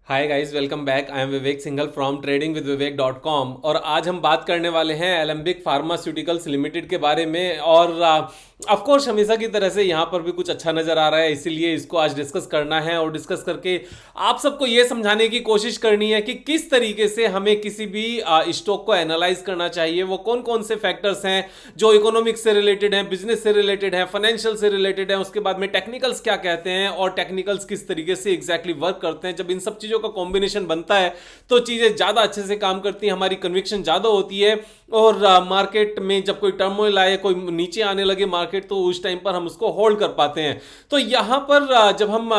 Hi guys, welcome back. I am Vivek Singhal from tradingwithvivek.com और आज हम बात करने वाले हैं एलेंबिक फार्मास्यूटिकल्स लिमिटेड के बारे में। और ऑफ कोर्स हमेशा की तरह से यहाँ पर भी कुछ अच्छा नज़र आ रहा है, इसीलिए इसको आज डिस्कस करना है और डिस्कस करके आप सबको ये समझाने की कोशिश करनी है कि किस तरीके से हमें किसी भी स्टॉक को एनालाइज करना चाहिए। वो कौन कौन से फैक्टर्स हैं जो इकोनॉमिक्स से रिलेटेड हैं, बिजनेस से रिलेटेड हैं, फाइनेंशियल से रिलेटेड हैं, उसके बाद में टेक्निकल्स क्या कहते हैं और टेक्निकल्स किस तरीके से एग्जैक्टली वर्क करते हैं। जब इन सब चीज़ों का कॉम्बिनेशन बनता है तो चीज़ें ज़्यादा अच्छे से काम करती हैं, हमारी कन्विक्शन ज़्यादा होती है। और मार्केट में जब कोई टर्मोइल आए, कोई नीचे आने लगे मार्केट, तो उस टाइम पर हम उसको होल्ड कर पाते हैं। तो यहां पर जब हम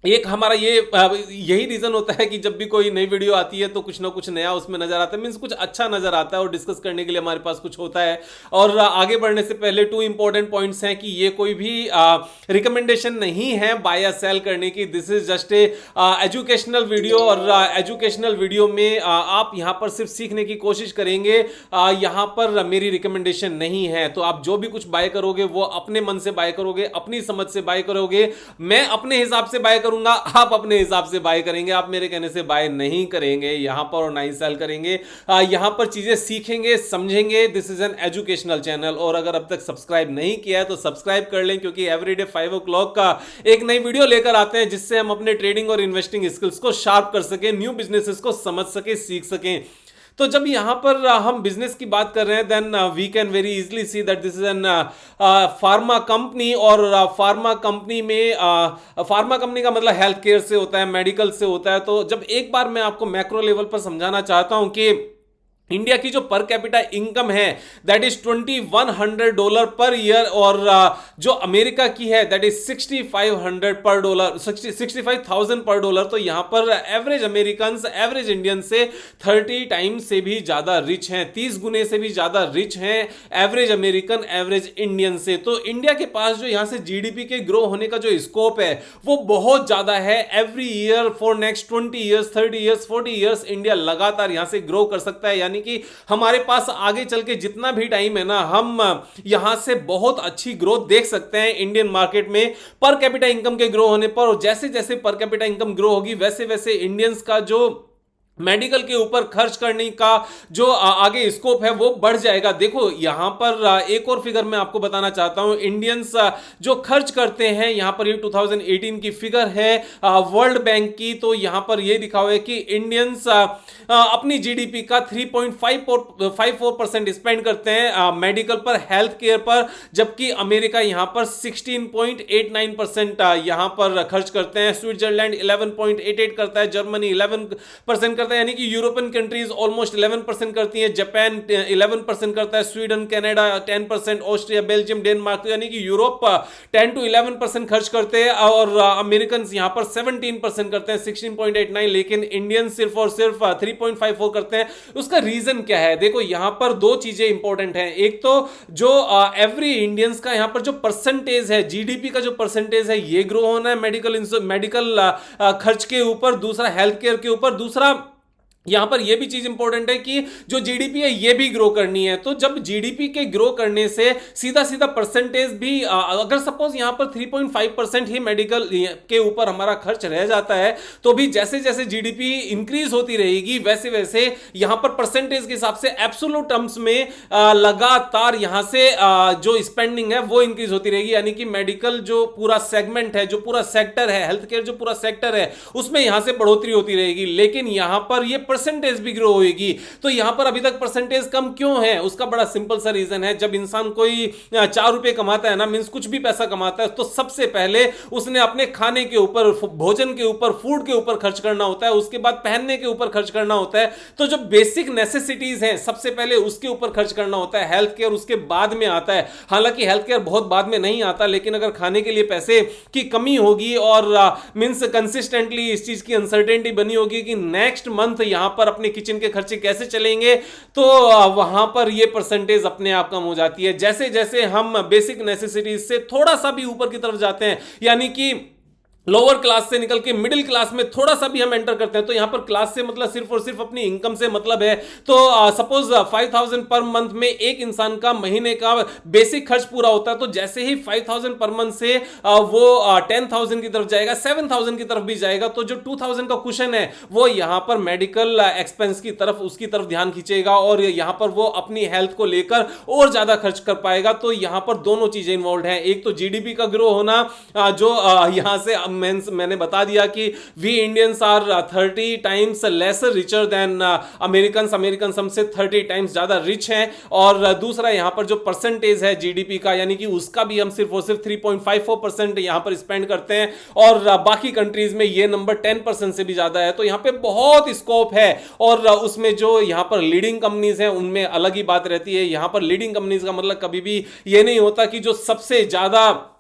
एक हमारा यही रीजन होता है कि जब भी कोई नई वीडियो आती है तो कुछ ना कुछ नया उसमें नजर आता है, मीन्स कुछ अच्छा नजर आता है और डिस्कस करने के लिए हमारे पास कुछ होता है। और आगे बढ़ने से पहले टू इंपॉर्टेंट पॉइंट्स हैं कि ये कोई भी रिकमेंडेशन नहीं है बाय या सेल करने की। This is just a educational video और एजुकेशनल वीडियो में आप यहाँ पर सिर्फ सीखने की कोशिश करेंगे। यहाँ पर मेरी रिकमेंडेशन नहीं है, तो आप जो भी कुछ बाय करोगे वो अपने मन से बाय करोगे, अपनी समझ से बाय करोगे। मैं अपने हिसाब से बाय करूंगा, आप अपने हिसाब से बाय करेंगे। आप मेरे कहने से बाय नहीं करेंगे यहां पर और ना ही सेल करेंगे। यहां पर चीजें सीखेंगे, समझेंगे। This is an educational channel. और अगर अब तक सब्सक्राइब नहीं किया है तो सब्सक्राइब कर लें, क्योंकि एवरीडे 5 o'clock का एक नई वीडियो लेकर आते हैं जिससे हम अपने ट्रेडिंग और इन्वेस्टिंग स्किल्स को शार्प कर सकें, न्यू बिजनेसेस को समझ सके, सीख सकें। तो जब यहां पर हम बिजनेस की बात कर रहे हैं, then we can very easily see that this is an pharma company. और फार्मा कंपनी में फार्मा कंपनी का मतलब हेल्थ केयर से होता है, मेडिकल से होता है। तो जब एक बार मैं आपको मैक्रो लेवल पर समझाना चाहता हूं कि इंडिया की जो पर कैपिटा इनकम है दैट इज $2100 पर ईयर, और जो अमेरिका की है दैट इज 6500 पर डॉलर, 65,000 पर डॉलर। तो यहां पर एवरेज अमेरिकन एवरेज इंडियन से 30 टाइम्स से भी ज्यादा रिच हैं, 30 गुने से भी ज्यादा रिच हैं एवरेज अमेरिकन एवरेज इंडियन से। तो इंडिया के पास जो यहां से जीडीपी के ग्रो होने का जो स्कोप है वो बहुत ज्यादा है। Every year for next 20 years, 30 years, 40 years India लगातार यहां से ग्रो कर सकता है। यानी कि हमारे पास आगे चल के जितना भी टाइम है ना, हम यहां से बहुत अच्छी ग्रोथ देख सकते हैं इंडियन मार्केट में पर कैपिटा इनकम के ग्रो होने पर। और जैसे जैसे पर कैपिटा इनकम ग्रो होगी वैसे वैसे इंडियंस का जो मेडिकल के ऊपर खर्च करने का जो आगे स्कोप है वो बढ़ जाएगा। देखो यहां पर एक और फिगर मैं आपको बताना चाहता हूं। इंडियंस जो खर्च करते हैं, यहां पर ये 2018 की फिगर है वर्ल्ड बैंक की। तो यहां पर ये लिखा हुआ है कि इंडियंस अपनी जीडीपी का 3.54% स्पेंड करते हैं मेडिकल पर, हेल्थ केयर पर, जबकि अमेरिका यहां पर 16.89% यहां पर खर्च करते हैं। स्विट्जरलैंड 11.88 करता है, जर्मनी 11% करता है, यानी कि यूरोपियन कंट्रीज ऑलमोस्ट 11% करती है, जापान 11% करता है, Sweden Canada 10%, Austria Belgium Denmark, यानी कि यूरोप 10 to 11% खर्च करते हैं और अमेरिकन यहां पर 17% करते हैं, 16.89। लेकिन इंडियन सिर्फ और सिर्फ 3.54 करते हैं। उसका रीजन क्या है? देखो यहां पर दो चीजें इंपॉर्टेंट हैं। एक तो जो एवरी इंडियंस का यहां पर जो परसेंटेज है, जीडीपी का जो परसेंटेज है, ये ग्रो होना है मेडिकल खर्च के ऊपर, दूसरा हेल्थ केयर के ऊपर, दूसरा यहां पर यह भी चीज इंपॉर्टेंट है कि जो जीडीपी है ये भी ग्रो करनी है। तो जब जीडीपी के ग्रो करने से सीधा सीधा परसेंटेज भी, अगर सपोज यहां पर 3.5% ही मेडिकल के ऊपर हमारा खर्च रह जाता है, तो भी जैसे जैसे जीडीपी इंक्रीज होती रहेगी वैसे वैसे यहां पर परसेंटेज के हिसाब से एब्सोल्यूट टर्म्स में लगातार यहां से जो स्पेंडिंग है वो इंक्रीज होती रहेगी। यानी कि मेडिकल जो पूरा सेगमेंट है, जो पूरा सेक्टर है, हेल्थ केयर जो पूरा सेक्टर है, उसमें यहां से बढ़ोतरी होती रहेगी। लेकिन यहां पर ये परसेंटेज भी ग्रो होगी। तो यहां पर अभी तक परसेंटेज कम क्यों है? उसका बड़ा सिंपल सा रीजन है। जब इंसान कोई 4 रुपए कमाता है ना, मींस कुछ भी पैसा कमाता है, तो सबसे पहले उसने अपने खाने के ऊपर, भोजन के ऊपर, फूड के ऊपर खर्च करना होता है, उसके बाद पहनने के ऊपर खर्च करना होता है। तो जो बेसिक नेसेसिटीज हैं सबसे पहले उसके ऊपर खर्च करना होता है। हेल्थ केयर उसके बाद में आता है। हालांकि हेल्थ केयर बहुत बाद में नहीं आता, लेकिन अगर खाने के लिए पैसे की कमी होगी और मींस कंसिस्टेंटली इस चीज की अनसर्टेनिटी बनी होगी कि नेक्स्ट मंथ यहां पर अपने किचन के खर्चे कैसे चलेंगे, तो वहां पर ये परसेंटेज अपने आप कम हो जाती है। जैसे जैसे हम बेसिक नेसेसिटीज से थोड़ा सा भी ऊपर की तरफ जाते हैं, यानी कि लोअर क्लास से निकल के मिडिल क्लास में थोड़ा सा भी हम एंटर करते हैं तो यहां पर क्लास से मतलब सिर्फ और सिर्फ अपनी इनकम से मतलब है। तो सपोज 5,000 पर मंथ में एक इंसान का महीने का बेसिक खर्च पूरा होता है, तो जैसे ही 5,000 पर मंथ से वो 10,000 की तरफ जाएगा, 7,000 की तरफ भी जाएगा, तो जो 2,000 का कुशन है वो यहां पर मेडिकल एक्सपेंस की तरफ, उसकी तरफ ध्यान खींचेगा और यहां पर वो अपनी हेल्थ को लेकर और ज्यादा खर्च कर पाएगा। तो यहां पर दोनों चीजें इन्वॉल्व हैं, एक तो जीडीपी का ग्रो होना, जो यहां से मैंने बता दिया कि we Indians are 30 times lesser richer than American हमसे 30 टाइम्स ज्यादा रिच हैं। और दूसरा यहां पर जो परसेंटेज है जीडीपी का, यानी कि उसका भी हम सिर्फ और सिर्फ 3.54% यहां पर स्पेंड करते हैं और बाकी कंट्रीज में ये नंबर 10% से भी ज्यादा है। तो यहां पे बहुत स्कोप है और उसमें जो यहां पर लीडिंग कंपनीज हैं उनमें अलग ही बात रहती है। यहां पर लीडिंग कंपनीज का मतलब कभी भी ये नहीं होता कि जो सबसे ज्यादा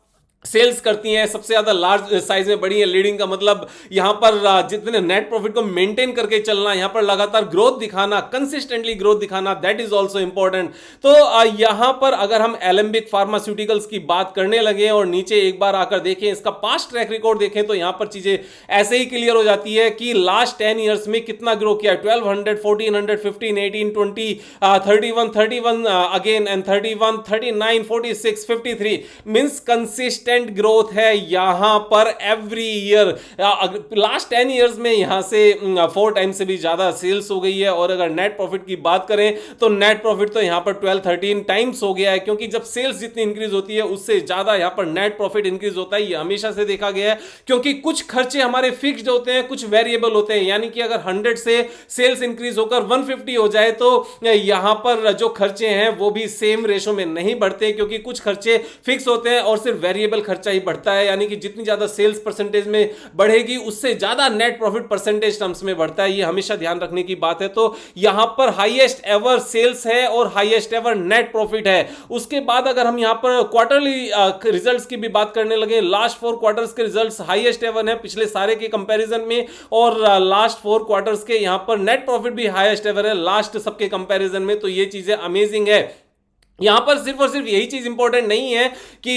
सेल्स करती हैं, सबसे ज्यादा लार्ज साइज में बड़ी है। लीडिंग का मतलब यहां पर जितने नेट प्रॉफिट को मेंटेन करके चलना, यहां पर लगातार ग्रोथ दिखाना, कंसिस्टेंटली ग्रोथ दिखाना, दैट इज आल्सो इंपॉर्टेंट। तो यहां पर अगर हम एलेंबिक फार्मास्यूटिकल्स की बात करने लगे और नीचे एक बार आकर देखें, इसका पास्ट ट्रैक रिकॉर्ड देखें, तो यहां पर चीजें ऐसे ही क्लियर हो जाती है कि लास्ट 10 ईयर्स में कितना ग्रो किया। 1200, 1400, 15, 18, 20, 31 again and 31, 39, 46, 53 means consistent growth है यहां पर एवरी ईयर। लास्ट 10 इयर्स में यहां से 4 टाइम से भी ज्यादा सेल्स हो गई है। और अगर नेट प्रॉफिट की बात करें तो नेट प्रॉफिट तो यहां पर 12-13 टाइम्स हो गया है, क्योंकि जब सेल्स जितनी इंक्रीज होती है उससे ज्यादा यहां पर नेट प्रॉफिट इंक्रीज होता है। ये हमेशा से देखा गया है, क्योंकि कुछ खर्चे हमारे फिक्स्ड होते हैं, कुछ वेरिएबल होते हैं। यानी कि अगर 100 से सेल्स इंक्रीज होकर 150 हो जाए तो यहां पर जो खर्चे हैं वो भी सेम रेशो में नहीं बढ़ते, क्योंकि कुछ खर्चे फिक्स होते हैं और सिर्फ वेरिएबल खर्चा ही बढ़ता है। यानी कि जितनी ज्यादा सेल्स परसेंटेज में बढ़ेगी उससे ज्यादा नेट प्रॉफिट परसेंटेज टर्म्स में बढ़ता है। ये हमेशा ध्यान रखने की बात है। तो यहां पर हाईएस्ट एवर सेल्स है और हाईएस्ट एवर नेट प्रॉफिट है। उसके बाद अगर हम यहां पर क्वार्टरली रिजल्ट्स की भी बात करने लगे, लास्ट 4 क्वार्टर्स के रिजल्ट्स हाईएस्ट एवर है पिछले सारे के कंपैरिजन में, और लास्ट 4 क्वार्टर्स के यहां पर नेट प्रॉफिट भी हाईएस्ट एवर है लास्ट सबके कंपैरिजन में। तो ये चीजें अमेजिंग है। यहां पर सिर्फ और सिर्फ यही चीज इंपॉर्टेंट नहीं है कि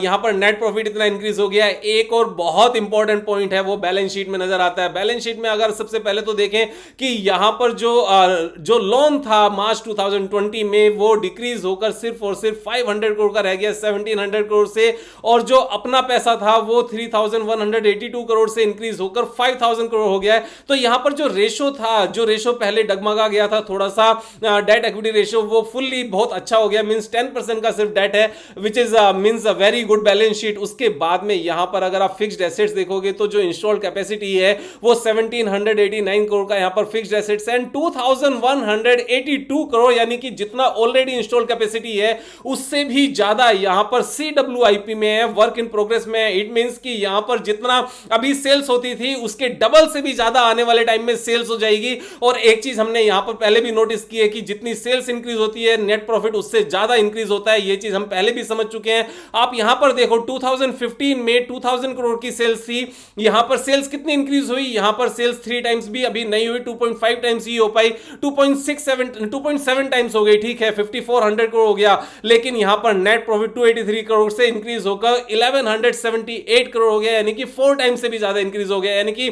यहां पर नेट प्रॉफिट इतना इंक्रीज हो गया है। एक और बहुत इंपॉर्टेंट पॉइंट है वो बैलेंस शीट में नजर आता है। बैलेंस शीट में अगर सबसे पहले तो देखें कि यहां पर जो लोन था मार्च 2020 में वो डिक्रीज होकर सिर्फ और सिर्फ 500 करोड़ का रह गया 1700 करोड़ से, और जो अपना पैसा था वो 3182 करोड़ से इंक्रीज होकर 5000 करोड़ हो गया है। तो यहां पर जो रेशो था, जो रेशो पहले डगमगा गया था थोड़ा सा, डेट इक्विटी रेशो, वो फुल्ली बहुत अच्छा हो गया। मींस 10% का सिर्फ डेट है, which is means a very good balance sheet. उसके बाद में यहां पर अगर आप फिक्स्ड एसेट्स देखोगे तो जो इंस्टॉल्ड कैपेसिटी है वो 1789 करोड़ का यहां पर फिक्स्ड एसेट्स एंड 2182 करोड़, यानी कि जितना ऑलरेडी इंस्टॉल्ड कैपेसिटी है उससे भी ज्यादा यहां पर CWIP में है, वर्क इन प्रोग्रेस में है। इट मींस कि यहां पर जितना अभी सेल्स होती थी उसके डबल से भी ज्यादा आने वाले टाइम में सेल्स हो जाएगी। और एक चीज हमने यहां पर पहले भी नोटिस की है कि जितनी सेल्स इंक्रीज होती है नेट प्रॉफिट उससे ज्यादा इंक्रीज होता है। ये चीज हम पहले भी समझ चुके हैं। आप यहां पर देखो 2015 में 2000 करोड़ की सेल्स थी, यहां पर सेल्स कितनी इंक्रीज हुई, यहां पर सेल्स 3 टाइम्स भी अभी नहीं हुई, 2.5 टाइम्स ही हो पाई, 2.7 टाइम्स हो गई, ठीक है 5400 करोड़ हो गया। लेकिन यहां पर नेट प्रॉफिट 283 करोड़ से इंक्रीज होकर 1178 करोड़ हो गया, यानी कि 4 टाइम्स से भी ज्यादा इंक्रीज हो गया। यानी कि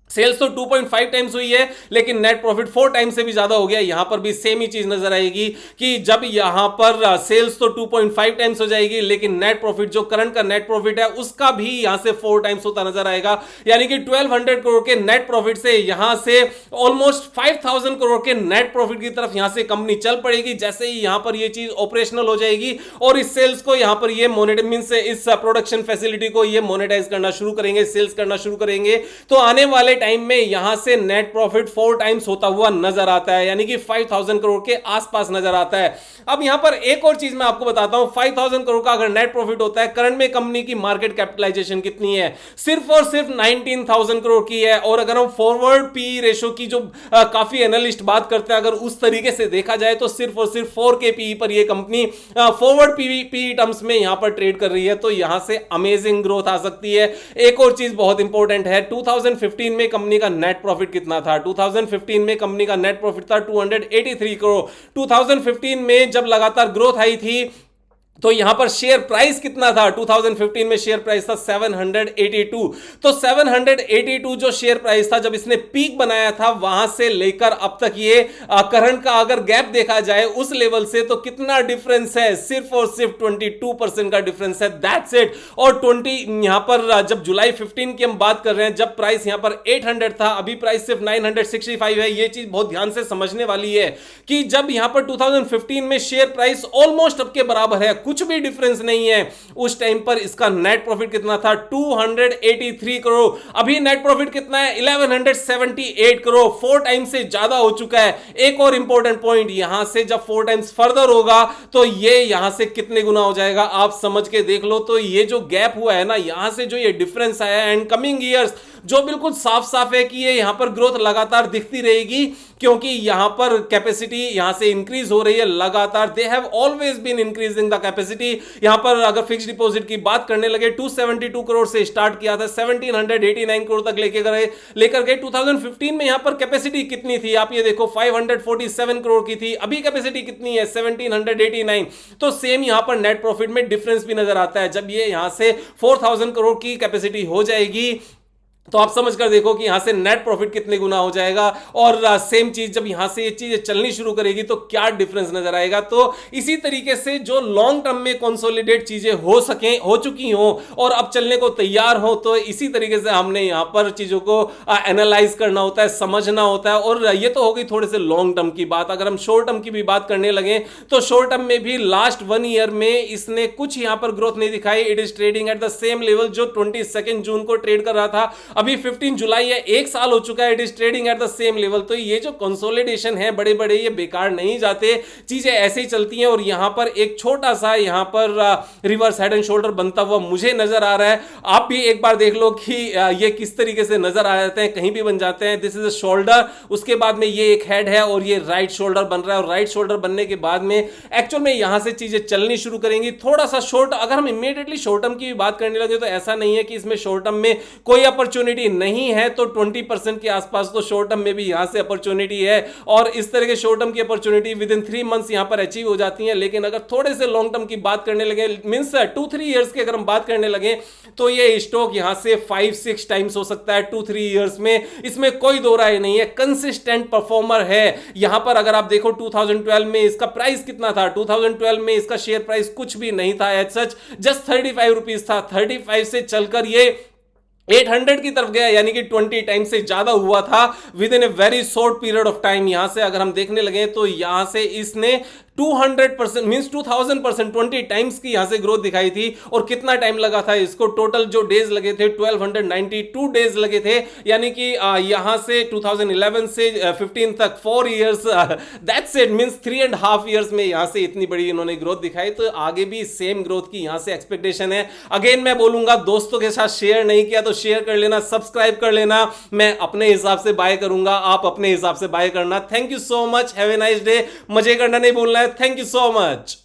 सेल्स तो 2.5 टाइम्स हुई है लेकिन नेट प्रॉफिट 4 टाइम्स से भी ज्यादा हो गया। यहां पर भी सेम ही चीज नजर आएगी कि जब यहां पर सेल्स तो 2.5 टाइम्स हो जाएगी लेकिन नेट प्रॉफिट जो करंट का नेट प्रॉफिट है उसका भी यहां से 4 टाइम्स होता नजर आएगा। यानी कि 1200 करोड़ के नेट प्रॉफिट से यहां से ऑलमोस्ट 5000 करोड़ के नेट प्रॉफिट की तरफ यहां से कंपनी चल पड़ेगी, जैसे ही यहां पर यह चीज ऑपरेशनल हो जाएगी और इस सेल्स को यहां पर यह मोनेटाइज मींस इस प्रोडक्शन फैसिलिटी को यह मोनेटाइज करना शुरू करेंगे, सेल्स करना शुरू करेंगे, तो आने वाले टाइम में यहां से नेट प्रॉफिट 4 टाइम्स होता हुआ नजर आता है, यानी कि 5000 करोड़ के आसपास नजर आता है। अब यहां पर एक और चीज मैं आपको बताता हूं, 5000 करोड़ का अगर नेट प्रॉफिट होता है, करंट में कंपनी की मार्केट कैपिटलाइजेशन कितनी है, सिर्फ और सिर्फ 19000 करोड़ की है। और अगर हम फॉरवर्ड पी रेशो की जो काफी एनालिस्ट बात करते हैं, अगर उस तरीके से देखा जाए तो सिर्फ और सिर्फ 4 के पी पर यह कंपनी फॉरवर्ड पी टर्म्स में यहां पर ट्रेड कर रही है। तो यहां से अमेजिंग ग्रोथ आ सकती है। एक और चीज बहुत इंपॉर्टेंट है, 2015 में कंपनी का नेट प्रॉफिट कितना था, 2015 में कंपनी का नेट प्रॉफिट था 283 करोड़। 2015 में जब लगातार ग्रोथ आई थी तो यहां पर शेयर प्राइस कितना था? 2015 में शेयर प्राइस था 782। तो 782 जो शेयर प्राइस था, जब इसने पीक बनाया था, वहां से लेकर अब तक ये करंट का अगर गैप देखा जाए उस लेवल से, तो कितना डिफरेंस है? सिर्फ और सिर्फ 22% का डिफरेंस है, दैट्स इट। और 20 यहां पर जब जुलाई 15 की हम बात कर रहे हैं, जब प्राइस यहां पर 800 था, अभी प्राइस सिर्फ 965 है। ये चीज बहुत ध्यान से समझने वाली है कि जब यहां पर 2015 में शेयर प्राइस ऑलमोस्ट अब के बराबर है, कुछ भी डिफरेंस नहीं है, उस टाइम पर इसका नेट प्रॉफिट कितना था? 283 करोड़। अभी नेट प्रॉफिट कितना है? 1178 करोड़, 4 टाइम्स से ज्यादा हो चुका है। एक और इंपॉर्टेंट पॉइंट, यहां से जब 4 टाइम्स फर्दर होगा तो ये यहां से कितने गुना हो जाएगा, आप समझ के देख लो। तो ये जो गैप हुआ है ना, यहां से जो ये डिफरेंस आया, एंड कमिंग ईयर्स जो बिल्कुल साफ साफ है कि ये यहां पर ग्रोथ लगातार दिखती रहेगी, क्योंकि यहां पर कैपेसिटी यहां से इंक्रीज हो रही है लगातार। They have always been increasing the capacity. यहां पर अगर फिक्स डिपॉजिट की बात करने लगे, 272 करोड़ से स्टार्ट किया था, 1789 करोड़ तक लेकर गए 2015 में। यहां पर कैपेसिटी कितनी थी आप ये देखो, 547 करोड़ की थी। अभी कैपेसिटी कितनी है? 1789। तो सेम यहां पर नेट प्रॉफिट में डिफरेंस भी नजर आता है। जब ये यहां से 4000 करोड़ की कैपेसिटी हो जाएगी, तो आप समझ कर देखो कि यहां से नेट प्रॉफिट कितने गुना हो जाएगा। और सेम चीज जब यहां से ये चीजें चलनी शुरू करेगी तो क्या डिफरेंस नजर आएगा। तो इसी तरीके से जो लॉन्ग टर्म में कंसोलिडेट चीजें हो सकें, हो चुकी हो और अब चलने को तैयार हो, तो इसी तरीके से हमने यहां पर चीजों को एनालाइज करना होता है, समझना होता है। और ये तो हो गई थोड़े से लॉन्ग टर्म की बात। अगर हम शॉर्ट टर्म की भी बात करने लगे, तो शॉर्ट टर्म में भी लास्ट 1 ईयर में इसने कुछ यहां पर ग्रोथ नहीं दिखाई। It is trading at the same level जो 22 जून को ट्रेड कर रहा था। अभी 15 जुलाई है, 1 साल हो चुका है, it is trading at the same level. तो ये जो कंसोलिडेशन है, बड़े बड़े ये बेकार नहीं जाते, चीजें ऐसे ही चलती हैं। और यहां पर एक छोटा सा यहां पर रिवर्स हेड एंड शोल्डर बनता हुआ मुझे नजर आ रहा है। आप भी एक बार देख लो कि ये किस तरीके से नजर आ जाते हैं, कहीं भी बन जाते हैं। दिस इज अ शोल्डर, उसके बाद में ये एक हेड है और ये राइट शोल्डर बन रहा है। और राइट शोल्डर बनने के बाद में एक्चुअल में यहां से चीजें चलनी शुरू करेंगी। थोड़ा सा शॉर्ट, अगर हम इमीडिएटली शॉर्ट टर्म की भी बात करने लगे, तो ऐसा नहीं है कि इसमें शॉर्ट टर्म में कोई अपॉर्चुनिटी नहीं है। तो 20% के आसपास तो शॉर्ट टर्म में भी यहां से अपॉर्चुनिटी है। और इस तरह के शॉर्ट टर्म की अपॉर्चुनिटी विद इन 3 मंथ्स यहां पर अचीव हो जाती है। लेकिन अगर थोड़े से लॉन्ग टर्म की बात करने लगे, मींस 2-3 इयर्स की अगर हम बात करने लगे, तो ये स्टॉक यहां से 5-6 टाइम्स हो सकता है 2-3 इयर्स में। इसमें कोई दो राय नहीं है, कंसिस्टेंट परफॉर्मर है। यहां पर अगर आप देखो 2012 में इसका प्राइस कितना था? 2012 में इसका शेयर प्राइस कुछ भी नहीं था, एज सच जस्ट 35 रुपीज था। 35 से चलकर ये 800 की तरफ गया, यानी कि 20 टाइम्स से ज्यादा हुआ था with in a very short period of time. यहां से अगर हम देखने लगे, तो यहां से इसने 200% मींस 2000%, 20 टाइम्स की यहां से ग्रोथ दिखाई थी। और कितना टाइम लगा था इसको? टोटल जो डेज लगे थे 1292 डेज लगे थे। यानी कि यहां से 2011 से 15 तक 4 years, that's it, means 3.5 years में यहां से इतनी बड़ी इन्होंने ग्रोथ दिखाई। तो आगे भी सेम ग्रोथ की यहां से एक्सपेक्टेशन है। अगेन मैं बोलूंगा, दोस्तों के साथ शेयर नहीं किया तो शेयर कर लेना, सब्सक्राइब कर लेना। मैं अपने हिसाब से बाय करूंगा, आप अपने हिसाब से बाय करना। Thank you so much, have a nice day. मजे करना नहीं भूलना है। Thank you so much.